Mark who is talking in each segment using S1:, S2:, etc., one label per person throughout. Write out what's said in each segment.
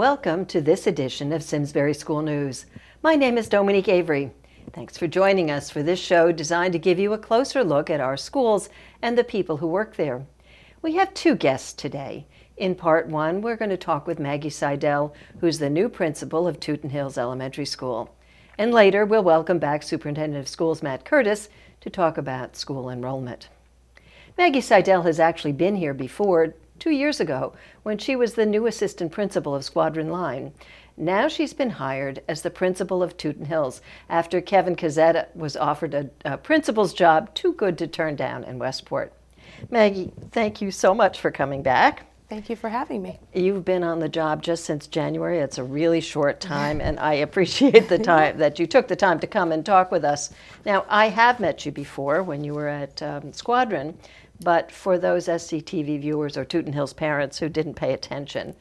S1: Welcome to this edition of Simsbury School News. My name is Dominique Avery. Thanks for joining us for this show designed to give you a closer look at our schools and the people who work there. We have two guests today. In part one, we're going to talk with Maggie Seidel, who's the new principal of Tootin Hills Elementary School. And later, we'll welcome back Superintendent of Schools Matt Curtis to talk about school enrollment. Maggie Seidel has actually been here before, 2 years ago, when she was the new assistant principal of Squadron Line. Now she's been hired as the principal of Tootin Hills after Kevin Cazzetta was offered a principal's job too good to turn down in Westport. Maggie, thank you so much for coming back.
S2: Thank you for having me.
S1: You've been on the job just since January. It's a really short time, and I appreciate the time that you took the time to come and talk with us. Now, I have met you before when you were at Squadron, but for those SCTV viewers or Tootin Hills parents who didn't pay attention,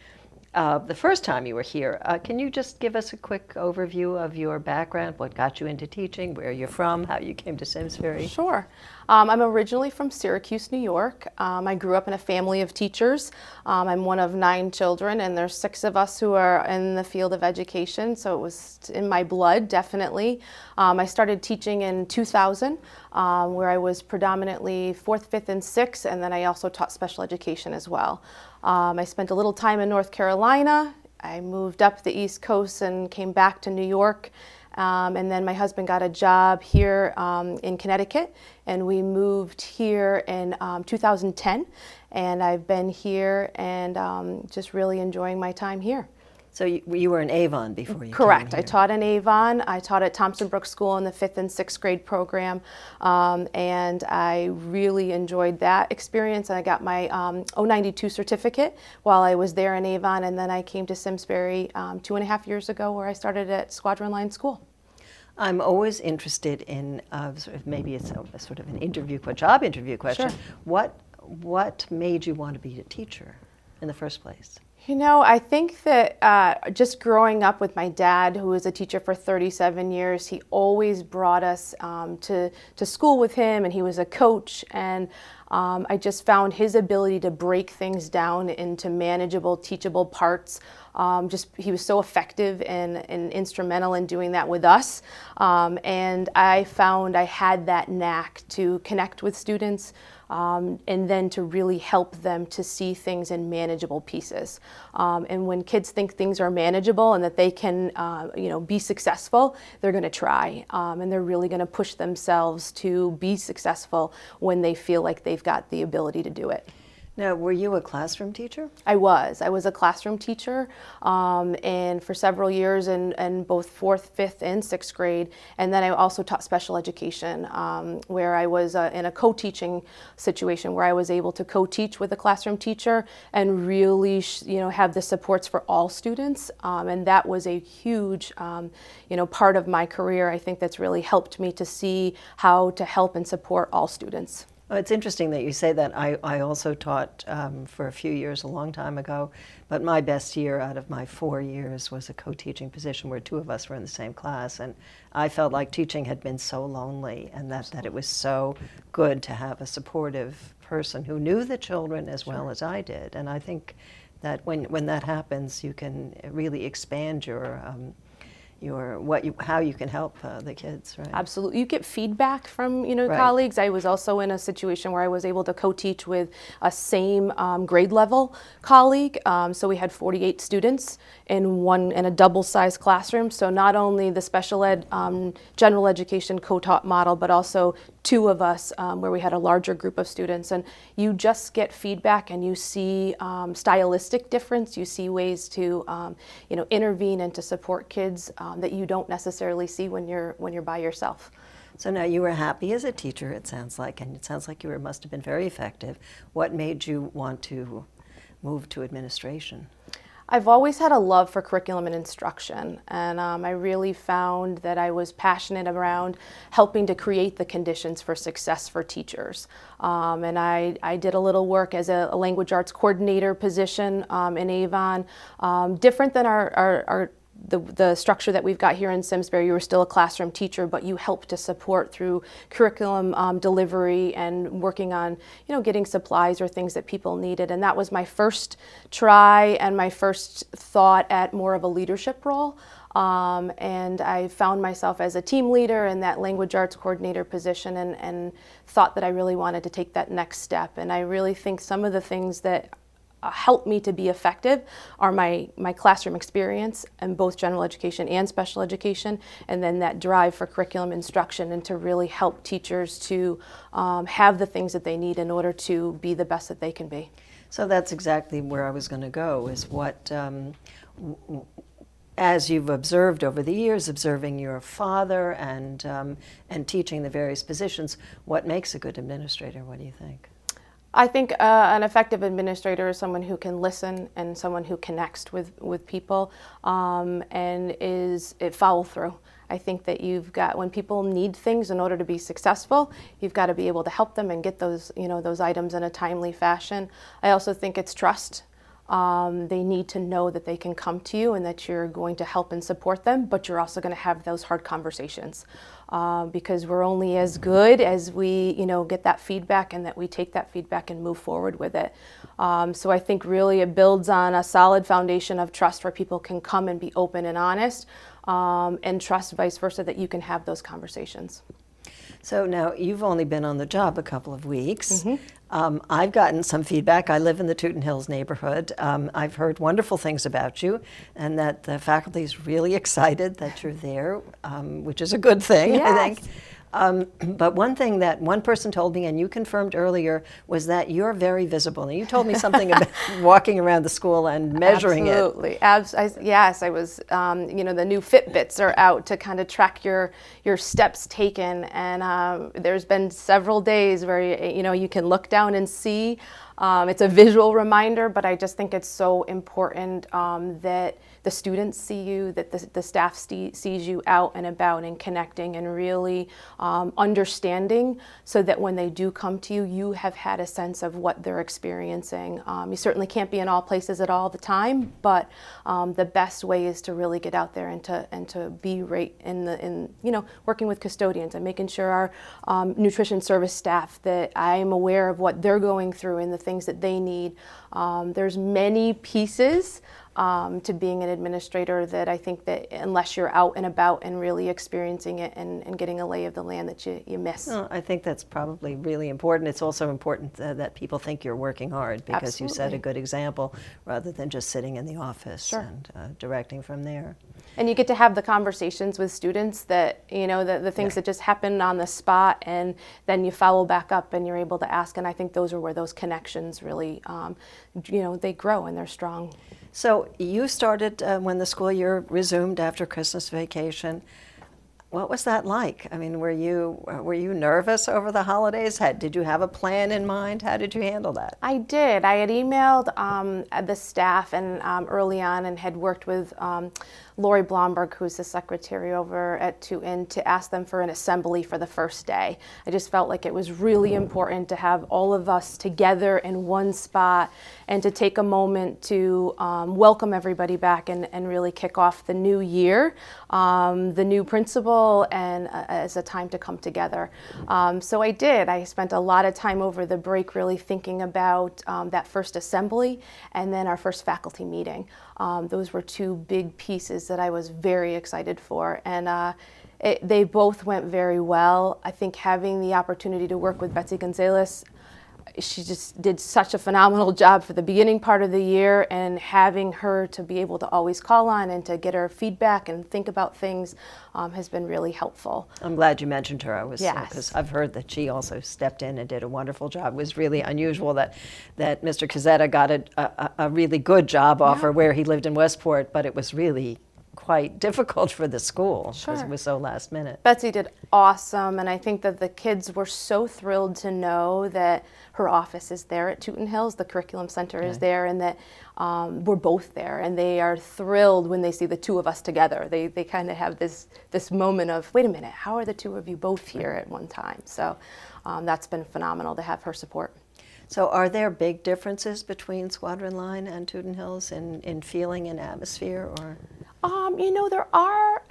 S1: the first time you were here, can you just give us a quick overview of your background, what got you into teaching, where you're from, how you came to Simsbury?
S2: Sure. I'm originally from Syracuse, New York. I grew up in a family of teachers. I'm one of 9 children, and there's 6 of us who are in the field of education, so it was in my blood, definitely. I started teaching in 2000, where I was predominantly 4th, 5th, and 6th, and then I also taught special education as well. I spent a little time in North Carolina. I moved up the East Coast and came back to New York. And then my husband got a job here in Connecticut, and we moved here in 2010. And I've been here and just really enjoying my time here.
S1: So you were in Avon before you
S2: Correct.
S1: came here.
S2: I taught in Avon. I taught at Thompson Brook School in the 5th and 6th grade program, and I really enjoyed that experience. And I got my 092 certificate while I was there in Avon, and then I came to Simsbury 2.5 years ago, where I started at Squadron Line School.
S1: I'm always interested in maybe it's a sort of an job interview question.
S2: Sure.
S1: What made you want to be a teacher in the first place?
S2: You know, I think that just growing up with my dad, who was a teacher for 37 years, he always brought us to school with him, and he was a coach, and I just found his ability to break things down into manageable, teachable parts. He was so effective and instrumental in doing that with us. And I found I had that knack to connect with students, and then to really help them to see things in manageable pieces. And when kids think things are manageable and that they can be successful, they're going to try. And they're really going to push themselves to be successful when they feel like they've got the ability to do it.
S1: Now, were you a classroom teacher?
S2: I was a classroom teacher, and for several years in both 4th, 5th, and 6th grade. And then I also taught special education, where I was in a co-teaching situation where I was able to co-teach with a classroom teacher and really, have the supports for all students. And that was a huge, part of my career. I think that's really helped me to see how to help and support all students.
S1: Well, it's interesting that you say that. I also taught for a few years, a long time ago, but my best year out of my 4 years was a co-teaching position where 2 of us were in the same class, and I felt like teaching had been so lonely, and that it was so good to have a supportive person who knew the children as well as I did. And I think that when that happens, you can really expand how you can help the kids, right?
S2: Absolutely. You get feedback from
S1: Right.
S2: colleagues. I was also in a situation where I was able to co-teach with a same grade level colleague. So we had 48 students in a double-sized classroom. So not only the special ed general education co-taught model, but also 2 of us where we had a larger group of students. And you just get feedback, and you see stylistic difference. You see ways to intervene and to support kids that you don't necessarily see when you're by yourself.
S1: So now you were happy as a teacher, it sounds like, and it sounds like you must have been very effective. What made you want to move to administration?
S2: I've always had a love for curriculum and instruction, and I really found that I was passionate around helping to create the conditions for success for teachers. And I did a little work as a language arts coordinator position in Avon, different than our the structure that we've got here in Simsbury. You were still a classroom teacher, but you helped to support through curriculum delivery and working on, getting supplies or things that people needed. And that was my first try and my first thought at more of a leadership role. And I found myself as a team leader in that language arts coordinator position, and thought that I really wanted to take that next step. And I really think some of the things that help me to be effective are my classroom experience in both general education and special education, and then that drive for curriculum instruction and to really help teachers to have the things that they need in order to be the best that they can be.
S1: So that's exactly where I was going to go, is what, as you've observed over the years, observing your father and teaching the various positions, what makes a good administrator? What do you think?
S2: I think an effective administrator is someone who can listen and someone who connects with people and follow through. I think that you've got, when people need things in order to be successful, you've got to be able to help them and get those, those items in a timely fashion. I also think it's trust. They need to know that they can come to you and that you're going to help and support them, but you're also going to have those hard conversations because we're only as good as we, get that feedback and that we take that feedback and move forward with it. So I think really it builds on a solid foundation of trust where people can come and be open and honest, and trust vice versa that you can have those conversations.
S1: So now you've only been on the job a couple of weeks. I've gotten some feedback. I live in the Tootin Hills neighborhood. I've heard wonderful things about you, and that the faculty is really excited that you're there, which is a good thing,
S2: Yes.
S1: I think. But one thing that one person told me, and you confirmed earlier, was that you're very visible. Now, you told me something about walking around the school and measuring
S2: Absolutely. Yes, I was, the new FitBits are out to kind of track your steps taken. And there's been several days where, you can look down and see. It's a visual reminder, but I just think it's so important that the students see you, that the staff sees you out and about and connecting and really understanding, so that when they do come to you, you have had a sense of what they're experiencing. You certainly can't be in all places at all the time, but the best way is to really get out there and to be right in working with custodians and making sure our nutrition service staff, that I'm aware of what they're going through and the things that they need. There's many pieces to being an administrator that I think that unless you're out and about and really experiencing it and getting a lay of the land, that you miss.
S1: Well, I think that's probably really important. It's also important that people think you're working hard, because
S2: Absolutely.
S1: you set a good example rather than just sitting in the office
S2: Sure.
S1: and directing from there.
S2: And you get to have the conversations with students that, the things that just happen on the spot, and then you follow back up and you're able to ask. And I think those are where those connections really, they grow and they're strong.
S1: So you started when the school year resumed after Christmas vacation. What was that like? I mean, were you nervous over the holodays? Did you have a plan in mind? How did you handle that?
S2: I did. I had emailed the staff and early on, and had worked with Lori Blomberg, who's the secretary over at Tootin, to ask them for an assembly for the first day. I just felt like it was really important to have all of us together in one spot and to take a moment to welcome everybody back and really kick off the new year, the new principal, and as a time to come together. So I did. I spent a lot of time over the break really thinking about that first assembly and then our first faculty meeting. Those were two big pieces that I was very excited for, and they both went very well. I think having the opportunity to work with Betsy Gonzalez, she just did such a phenomenal job for the beginning part of the year, and having her to be able to always call on and to get her feedback and think about things has been really helpful.
S1: I'm glad you mentioned her.
S2: Yes.
S1: Because I've heard that she also stepped in and did a wonderful job. It was really unusual that Mr. Cazzetta got a really good job offer where he lived in Westport, but it was really quite difficult for the school because it was so last minute.
S2: Betsy did awesome, and I think that the kids were so thrilled to know that her office is there at Tootin Hills, the curriculum center is there, and that we're both there, and they are thrilled when they see the two of us together. They kind of have this moment of, wait a minute, how are the two of you both here at one time? So that's been phenomenal to have her support.
S1: So are there big differences between Squadron Line and Tootin Hills in feeling and atmosphere, or?
S2: There are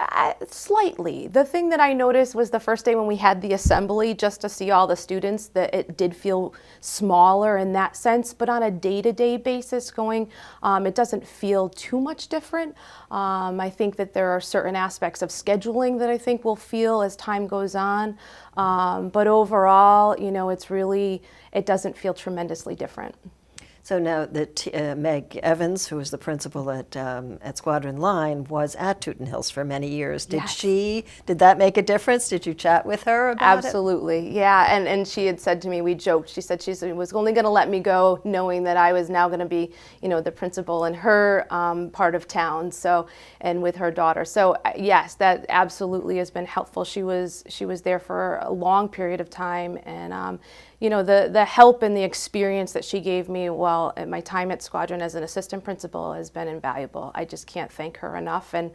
S2: slightly. The thing that I noticed was the first day when we had the assembly, just to see all the students, that it did feel smaller in that sense, but on a day-to-day basis going, it doesn't feel too much different. I think that there are certain aspects of scheduling that I think will feel as time goes on, but overall, it doesn't feel tremendously different.
S1: So now that Meg Evans, who was the principal at Squadron Line, was at Tootin Hills for many years.
S2: Yes.
S1: Did that make a difference? Did you chat with her about it?
S2: Absolutely, yeah. And she had said to me, we joked, she said she was only going to let me go knowing that I was now going to be, the principal in her part of town, and with her daughter. So yes, that absolutely has been helpful. She was there for a long period of time, and the help and the experience that she gave me while at my time at Squadron as an assistant principal has been invaluable. I just can't thank her enough, and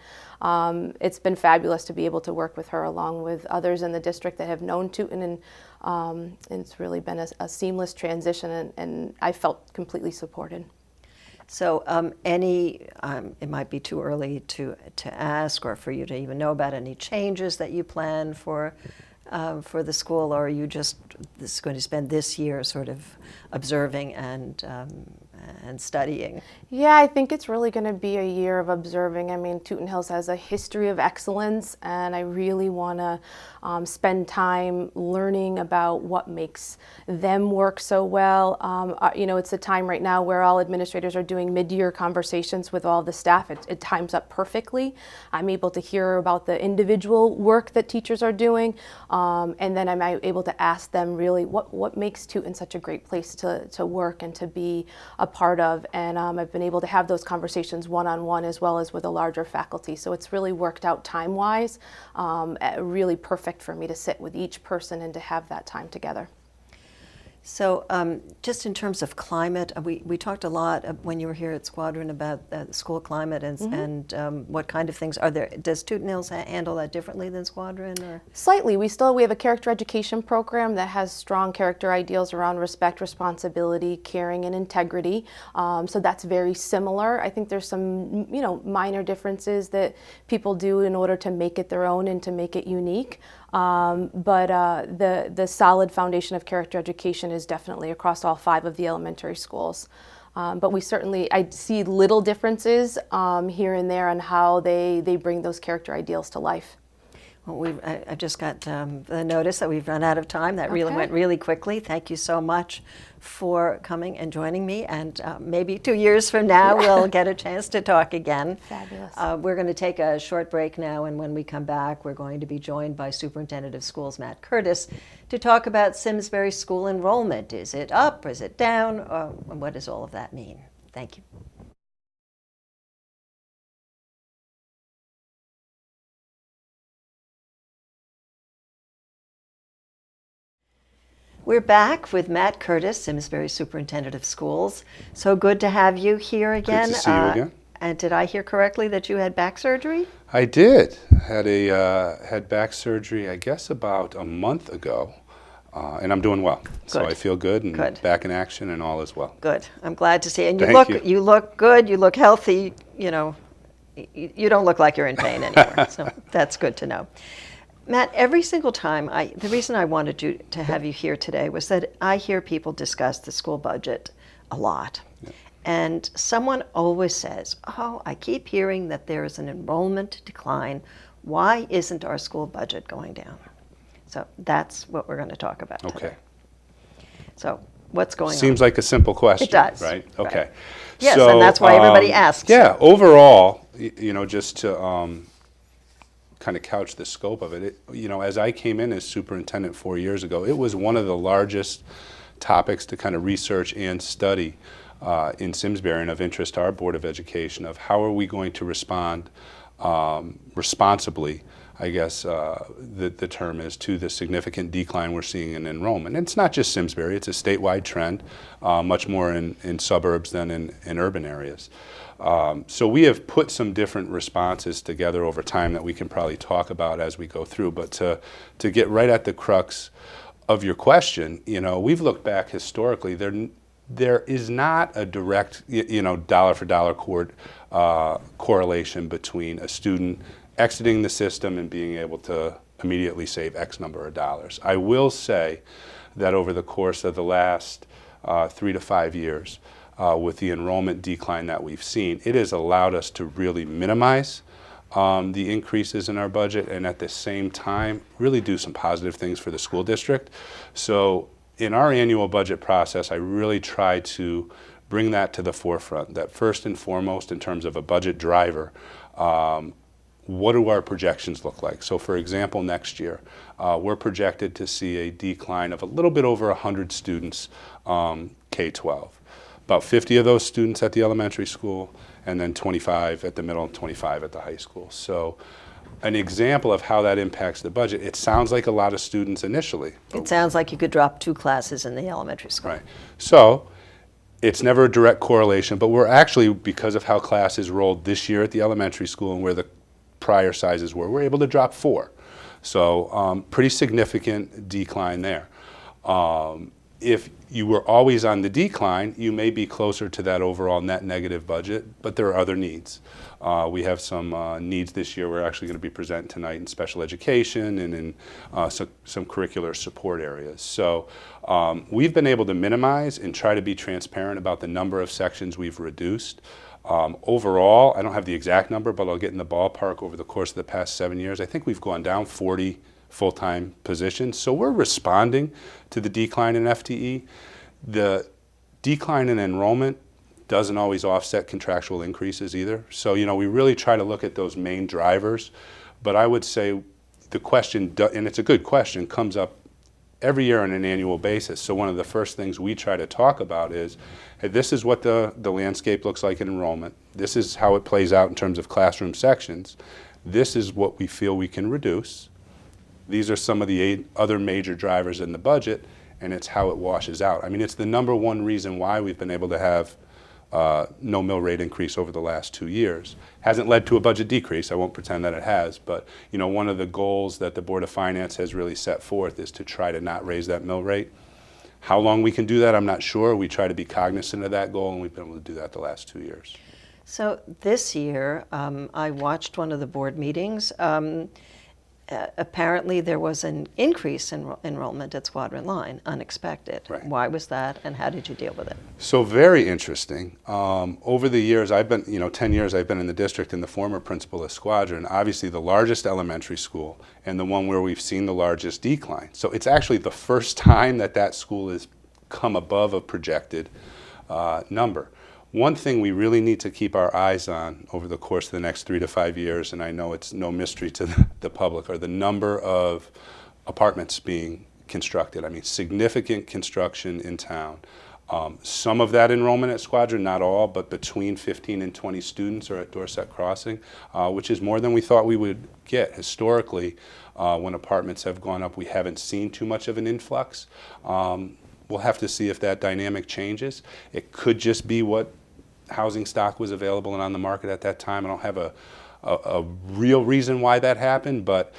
S2: it's been fabulous to be able to work with her along with others in the district that have known Tootin, and it's really been a seamless transition, and I felt completely supported.
S1: So it might be too early to ask or for you to even know about any changes that you plan for the school, or are you just going to spend this year sort of observing and studying?
S2: Yeah, I think it's really going to be a year of observing. I mean, Tootin Hills has a history of excellence, and I really want to spend time learning about what makes them work so well. It's a time right now where all administrators are doing mid-year conversations with all the staff. It times up perfectly. I'm able to hear about the individual work that teachers are doing, and then I'm able to ask them really what makes Tootin such a great place to work and to be a part of. And I've been able to have those conversations one-on-one as well as with a larger faculty. So it's really worked out time-wise, really perfect for me to sit with each person and to have that time together.
S1: So just in terms of climate, we talked a lot when you were here at Squadron about the school climate and what kind of things are there. Does Tootin Hills handle that differently than Squadron? Or?
S2: Slightly. We have a character education program that has strong character ideals around respect, responsibility, caring, and integrity. So that's very similar. I think there's some minor differences that people do in order to make it their own and to make it unique. But the solid foundation of character education is definitely across all 5 of the elementary schools. But I see little differences here and there on how they bring those character ideals to life.
S1: Well, I've just got the notice that we've run out of time. That really went really quickly. Thank you so much for coming and joining me. And maybe 2 years from now, we'll get a chance to talk again.
S2: Fabulous.
S1: We're going to take a short break now, and when we come back, we're going to be joined by Superintendent of Schools Matt Curtis to talk about Simsbury School enrollment. Is it up? Is it down? And what does all of that mean? Thank you. We're back with Matt Curtis, Simsbury Superintendent of Schools. So good to have you here again.
S3: Good to see you again.
S1: And did I hear correctly that you had back surgery?
S3: I did. Had back surgery, I guess, about a month ago, and I'm doing well. So I feel good and back in action, and all is well.
S1: Good. I'm glad to see. And
S3: you
S1: look good. You look healthy. You don't look like you're in pain anymore. So that's good to know. Matt, every single time, the reason I wanted to have you here today was that I hear people discuss the school budget a lot. Yeah. And someone always says, I keep hearing that there is an enrollment decline. Why isn't our school budget going down? So that's what we're going to talk about today. So what's going on?
S3: Seems like a simple question.
S1: It does.
S3: Right? Okay.
S1: Right. Yes, and that's why everybody asks.
S3: Yeah, overall, just to kind of couch the scope of it, as I came in as superintendent 4 years ago, it was one of the largest topics to kind of research and study in Simsbury and of interest to our Board of Education, of how are we going to respond responsibly, I guess the term is, to the significant decline we're seeing in enrollment. And it's not just Simsbury, it's a statewide trend, much more in suburbs than in urban areas. So we have put some different responses together over time that we can probably talk about as we go through. But to get right at the crux of your question, we've looked back historically. there is not a direct, dollar for dollar correlation between a student exiting the system and being able to immediately save X number of dollars. I will say that over the course of the last 3 to 5 years, with the enrollment decline that we've seen, it has allowed us to really minimize the increases in our budget, and at the same time really do some positive things for the school district. So in our annual budget process, I really try to bring that to the forefront, that first and foremost, in terms of a budget driver, what do our projections look like? So for example, next year, we're projected to see a decline of a little bit over 100 students K-12. About 50 of those students at the elementary school, and then 25 at the middle and 25 at the high school. So an example of how that impacts the budget, it sounds like a lot of students initially.
S1: It sounds like you could drop 2 classes in the elementary school.
S3: Right. So it's never a direct correlation, but we're actually, because of how classes rolled this year at the elementary school and where the prior sizes were, we're able to drop 4. So pretty significant decline there. If you were always on the decline, you may be closer to that overall net negative budget, but there are other needs. We have some needs this year we're actually going to be presenting tonight in special education and in some curricular support areas. So we've been able to minimize and try to be transparent about the number of sections we've reduced. Overall, I don't have the exact number, but I'll get in the ballpark over the course of the past 7 years. I think we've gone down 40 full-time positions. So we're responding to the decline in FTE. The decline in enrollment doesn't always offset contractual increases either. So, we really try to look at those main drivers. But I would say the question, and it's a good question, comes up every year on an annual basis. So one of the first things we try to talk about is, hey, this is what the landscape looks like in enrollment. This is how it plays out in terms of classroom sections. This is what we feel we can reduce. These are some of the other major drivers in the budget, and it's how it washes out. I mean, it's the number one reason why we've been able to have no mill rate increase over the last 2 years. Hasn't led to a budget decrease. I won't pretend that it has, but one of the goals that the Board of Finance has really set forth is to try to not raise that mill rate. How long we can do that, I'm not sure. We try to be cognizant of that goal, and we've been able to do that the last 2 years.
S1: So this year, I watched one of the board meetings. Apparently there was an increase in enrollment at Squadron Line, unexpected.
S3: Right.
S1: Why was that, and how did you deal with it?
S3: So very interesting. Over the years, I've been, 10 years I've been in the district and the former principal of Squadron, obviously the largest elementary school and the one where we've seen the largest decline. So it's actually the first time that school has come above a projected number. One thing we really need to keep our eyes on over the course of the next 3 to 5 years, and I know it's no mystery to the public, are the number of apartments being constructed. I mean, significant construction in town. Some of that enrollment at Squadron, not all, but between 15 and 20 students are at Dorset Crossing, which is more than we thought we would get. Historically, when apartments have gone up, we haven't seen too much of an influx. We'll have to see if that dynamic changes. It could just be what housing stock was available and on the market at that time. I don't have a real reason why that happened, but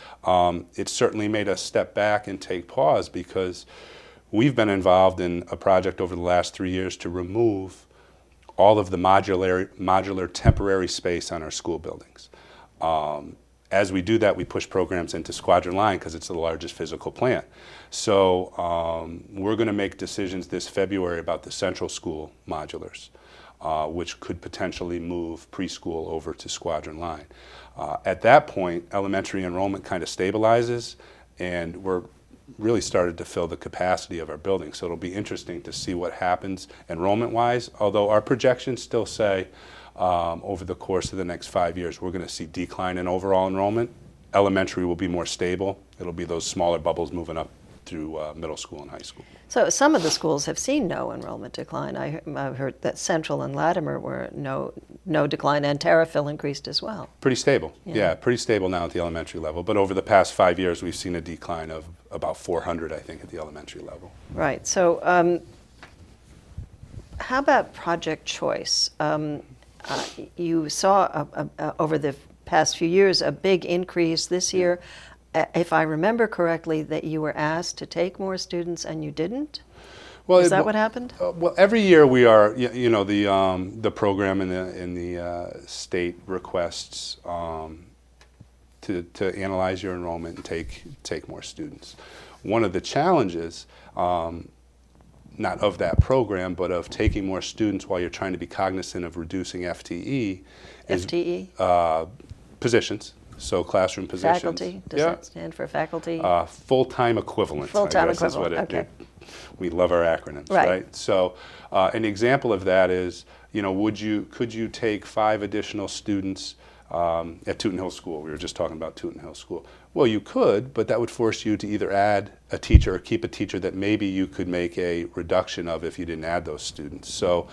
S3: it certainly made us step back and take pause, because we've been involved in a project over the last 3 years to remove all of the modular temporary space on our school buildings. As we do that, we push programs into Squadron Line because it's the largest physical plant. So we're going to make decisions this February about the central school modulars, which could potentially move preschool over to Squadron Line. At that point, elementary enrollment kind of stabilizes, and we're really started to fill the capacity of our building. So it'll be interesting to see what happens enrollment-wise, although our projections still say over the course of the next 5 years, we're going to see decline in overall enrollment. Elementary will be more stable. It'll be those smaller bubbles moving up through middle school and high school.
S1: So some of the schools have seen no enrollment decline. I've heard that Central and Latimer were no decline, and Terrafil increased as well.
S3: Pretty stable. Yeah, pretty stable now at the elementary level. But over the past 5 years, we've seen a decline of about 400, I think, at the elementary level.
S1: Right. So how about project choice? You saw over the past few years a big increase this year. If I remember correctly, that you were asked to take more students and you didn't?
S3: Well,
S1: Is that what happened?
S3: Well, every year we are, the program in the state requests to analyze your enrollment and take more students. One of the challenges, not of that program, but of taking more students while you're trying to be cognizant of reducing FTE, is
S1: FTE?
S3: Positions. So classroom positions.
S1: Faculty? Does that stand for faculty?
S3: Full-time equivalent.
S1: Full-time
S3: I guess
S1: equivalent,
S3: is what
S1: okay.
S3: We love our acronyms,
S1: Right.
S3: right? So an example of that is, could you take 5 additional students at Tootin Hills School? We were just talking about Tootin Hills School. Well, you could, but that would force you to either add a teacher or keep a teacher that maybe you could make a reduction of if you didn't add those students. So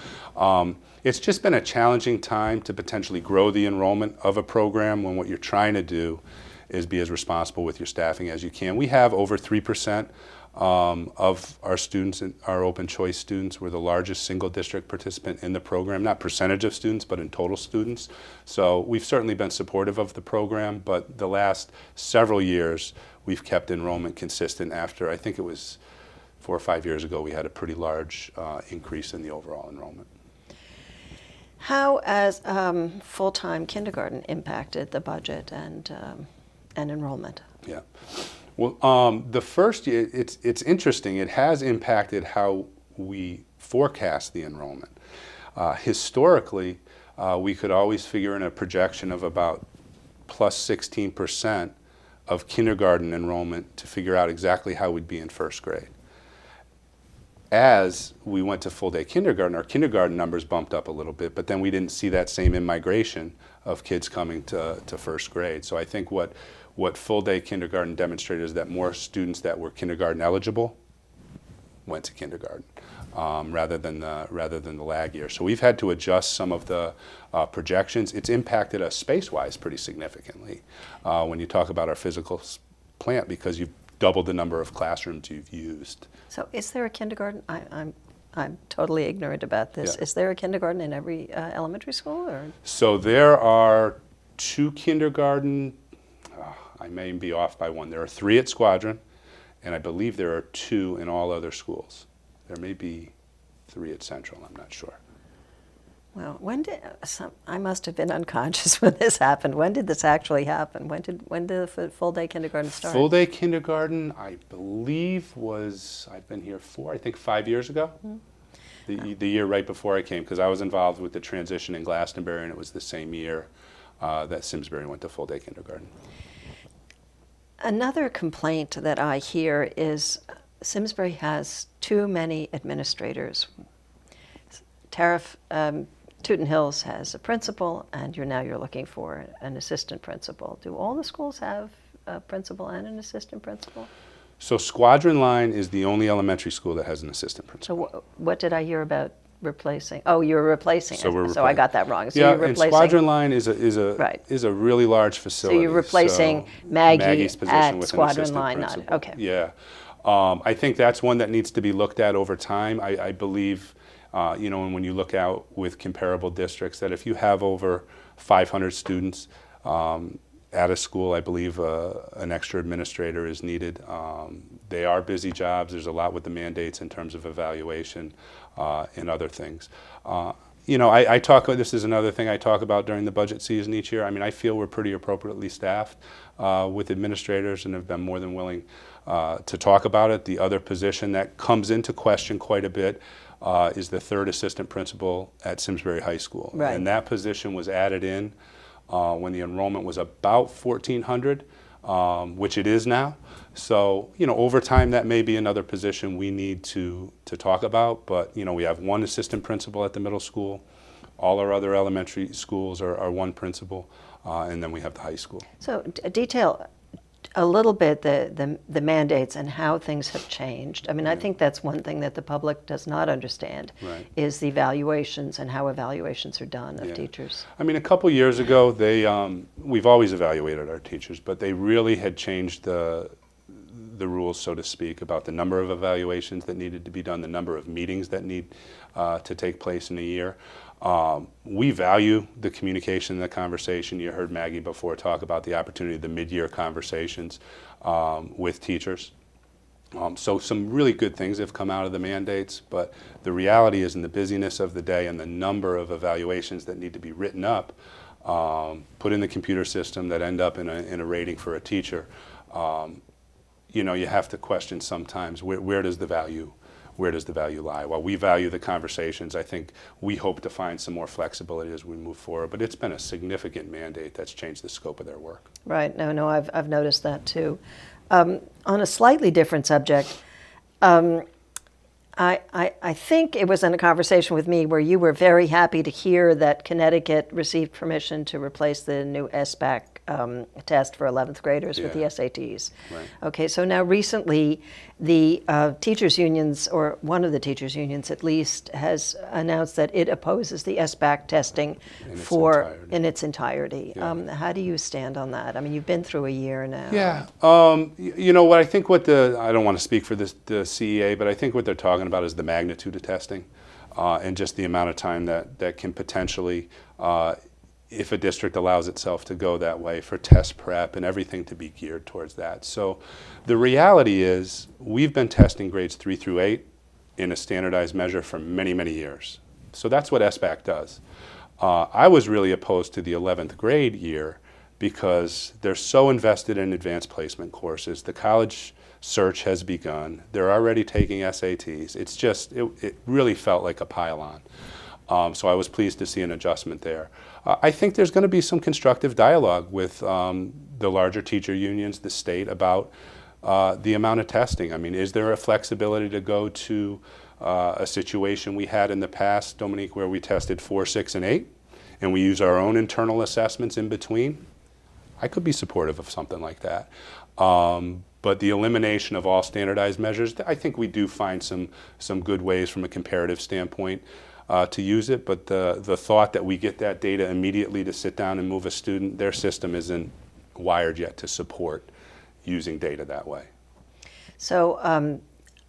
S3: it's just been a challenging time to potentially grow the enrollment of a program when what you're trying to do is be as responsible with your staffing as you can. We have over 3% of our students, our open choice students. We're the largest single district participant in the program, not percentage of students, but in total students. So we've certainly been supportive of the program, but the last several years we've kept enrollment consistent after, I think it was 4 or 5 years ago, we had a pretty large increase in the overall enrollment.
S1: How has full-time kindergarten impacted the budget and enrollment?
S3: Yeah. Well, the first year, it's interesting. It has impacted how we forecast the enrollment. Historically, we could always figure in a projection of about plus 16% of kindergarten enrollment to figure out exactly how we'd be in first grade. As we went to full-day kindergarten, our kindergarten numbers bumped up a little bit, but then we didn't see that same in-migration of kids coming to first grade. So I think what full-day kindergarten demonstrated is that more students that were kindergarten eligible went to kindergarten rather than the lag year. So we've had to adjust some of the projections. It's impacted us space-wise pretty significantly when you talk about our physical plant, because you've doubled the number of classrooms you've used.
S1: So is there a kindergarten? I'm totally ignorant about this.
S3: Yeah.
S1: Is there a kindergarten in every elementary school? Or?
S3: So there are 2 kindergarten, I may be off by 1. There are 3 at Squadron, and I believe there are 2 in all other schools. There may be 3 at Central, I'm not sure.
S1: Well, I must have been unconscious when this happened. When did this actually happen? When did the full-day kindergarten start?
S3: Full-day kindergarten, I believe I've been here 5 years ago. Mm-hmm. The year right before I came, because I was involved with the transition in Glastonbury, and it was the same year that Simsbury went to full-day kindergarten.
S1: Another complaint that I hear is Simsbury has too many administrators. Tootin Hills has a principal, and you're looking for an assistant principal. Do all the schools have a principal and an assistant principal?
S3: So Squadron Line is the only elementary school that has an assistant principal.
S1: So what did I hear about replacing? Oh, you're replacing it. So I got that wrong. So
S3: yeah,
S1: you're replacing,
S3: and Squadron Line is
S1: right.
S3: a really large facility.
S1: So you're replacing Maggie's position
S3: at
S1: with Squadron Line, not okay.
S3: Yeah, I think that's one that needs to be looked at over time. I believe, and when you look out with comparable districts, that if you have over 500 students at a school, I believe an extra administrator is needed. They are busy jobs. There's a lot with the mandates in terms of evaluation and other things. This is another thing I talk about during the budget season each year. I mean, I feel we're pretty appropriately staffed with administrators and have been more than willing to talk about it. The other position that comes into question quite a bit is the 3rd assistant principal at Simsbury High School.
S1: Right.
S3: And that position was added in when the enrollment was about 1,400, which it is now. So, over time that may be another position we need to talk about. But, we have 1 assistant principal at the middle school. All our other elementary schools are 1 principal, and then we have the high school.
S1: So detail a little bit the mandates and how things have changed. I mean, I think that's one thing that the public does not understand,
S3: right.
S1: is the evaluations and how evaluations are done of teachers.
S3: I mean, a couple years ago, we've always evaluated our teachers, but they really had changed the rules, so to speak, about the number of evaluations that needed to be done, the number of meetings that need to take place in a year. We value the communication and the conversation. You heard Maggie before talk about the opportunity of the mid-year conversations with teachers. So some really good things have come out of the mandates, but the reality is in the busyness of the day and the number of evaluations that need to be written up, put in the computer system that end up in a rating for a teacher, you have to question sometimes where does the value lie? While we value the conversations, I think we hope to find some more flexibility as we move forward, but it's been a significant mandate that's changed the scope of their work.
S1: Right. No, I've noticed that too. On a slightly different subject, I think it was in a conversation with me where you were very happy to hear that Connecticut received permission to replace the new SBAC test for 11th graders with the SATs.
S3: Right.
S1: Okay, so now recently the teachers' unions, or one of the teachers' unions at least, has announced that it opposes the SBAC testing in its entirety.
S3: Yeah.
S1: How do you stand on that? I mean, you've been through a year now.
S3: Yeah, what I think I don't want to speak for the CEA, but I think what they're talking about is the magnitude of testing and just the amount of time that can potentially, if a district allows itself to go that way, for test prep and everything to be geared towards that. So the reality is we've been testing grades 3 through 8 in a standardized measure for many, many years. So that's what SBAC does. I was really opposed to the 11th grade year because they're so invested in advanced placement courses. The college search has begun. They're already taking SATs. It's just, it really felt like a pile-on. So I was pleased to see an adjustment there. I think there's going to be some constructive dialogue with the larger teacher unions, the state, about the amount of testing. I mean, is there a flexibility to go to a situation we had in the past, Dominique, where we tested 4, 6, and 8, and we use our own internal assessments in between? I could be supportive of something like that. But the elimination of all standardized measures, I think we do find some good ways from a comparative standpoint to use it, but the thought that we get that data immediately to sit down and move a student, their system isn't wired yet to support using data that way.
S1: So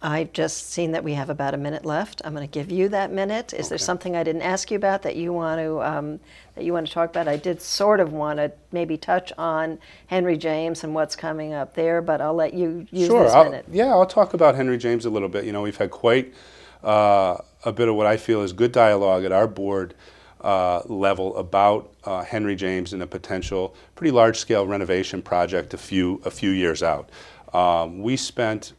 S1: I've just seen that we have about a minute left. I'm going to give you that minute. Is there something I didn't ask you about that you want to talk about? I did sort of want to maybe touch on Henry James and what's coming up there, but I'll let you use this minute.
S3: I'll talk about Henry James a little bit. We've had quite a bit of what I feel is good dialogue at our board level about Henry James and a potential pretty large-scale renovation project a few years out. We spent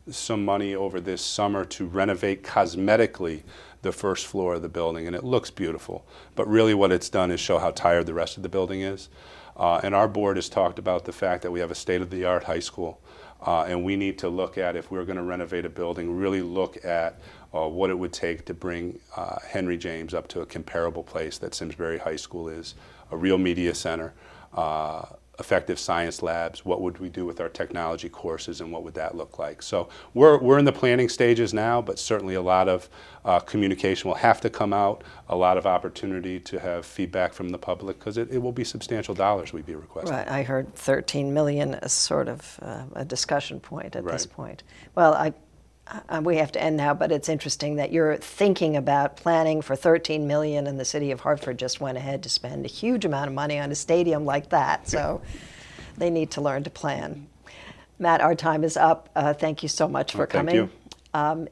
S3: some money over this summer to renovate cosmetically the first floor of the building, and it looks beautiful. But really what it's done is show how tired the rest of the building is. And our board has talked about the fact that we have a state-of-the-art high school, and we need to look at, if we're going to renovate a building, really look at what it would take to bring Henry James up to a comparable place that Simsbury High School is, a real media center, effective science labs, what would we do with our technology courses, and what would that look like? So we're in the planning stages now, but certainly a lot of communication will have to come out, a lot of opportunity to have feedback from the public, because it will be substantial dollars we'd be requesting.
S1: Right, I heard 13 million as sort of a discussion point at this point. Well, we have to end now, but it's interesting that you're thinking about planning for 13 million, and the city of Hartford just went ahead to spend a huge amount of money on a stadium like that. So they need to learn to plan. Matt, our time is up. Thank you so much for coming.
S3: Thank you.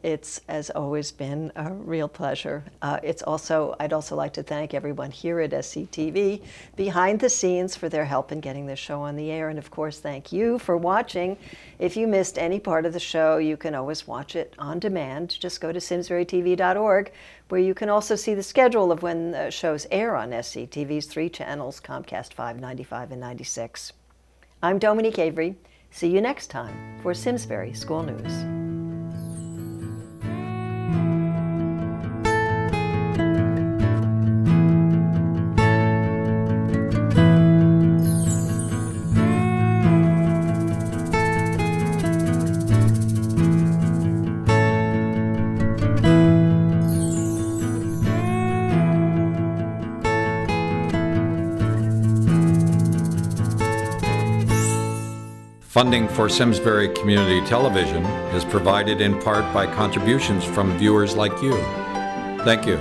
S1: It's, as always, been a real pleasure. I'd also like to thank everyone here at SCTV behind the scenes for their help in getting this show on the air. And of course, thank you for watching. If you missed any part of the show, you can always watch it on demand. Just go to simsburytv.org, where you can also see the schedule of when the shows air on SCTV's 3 channels, Comcast 5, 95, and 96. I'm Dominique Avery. See you next time for Simsbury School News.
S4: Funding for Simsbury Community Television is provided in part by contributions from viewers like you. Thank you.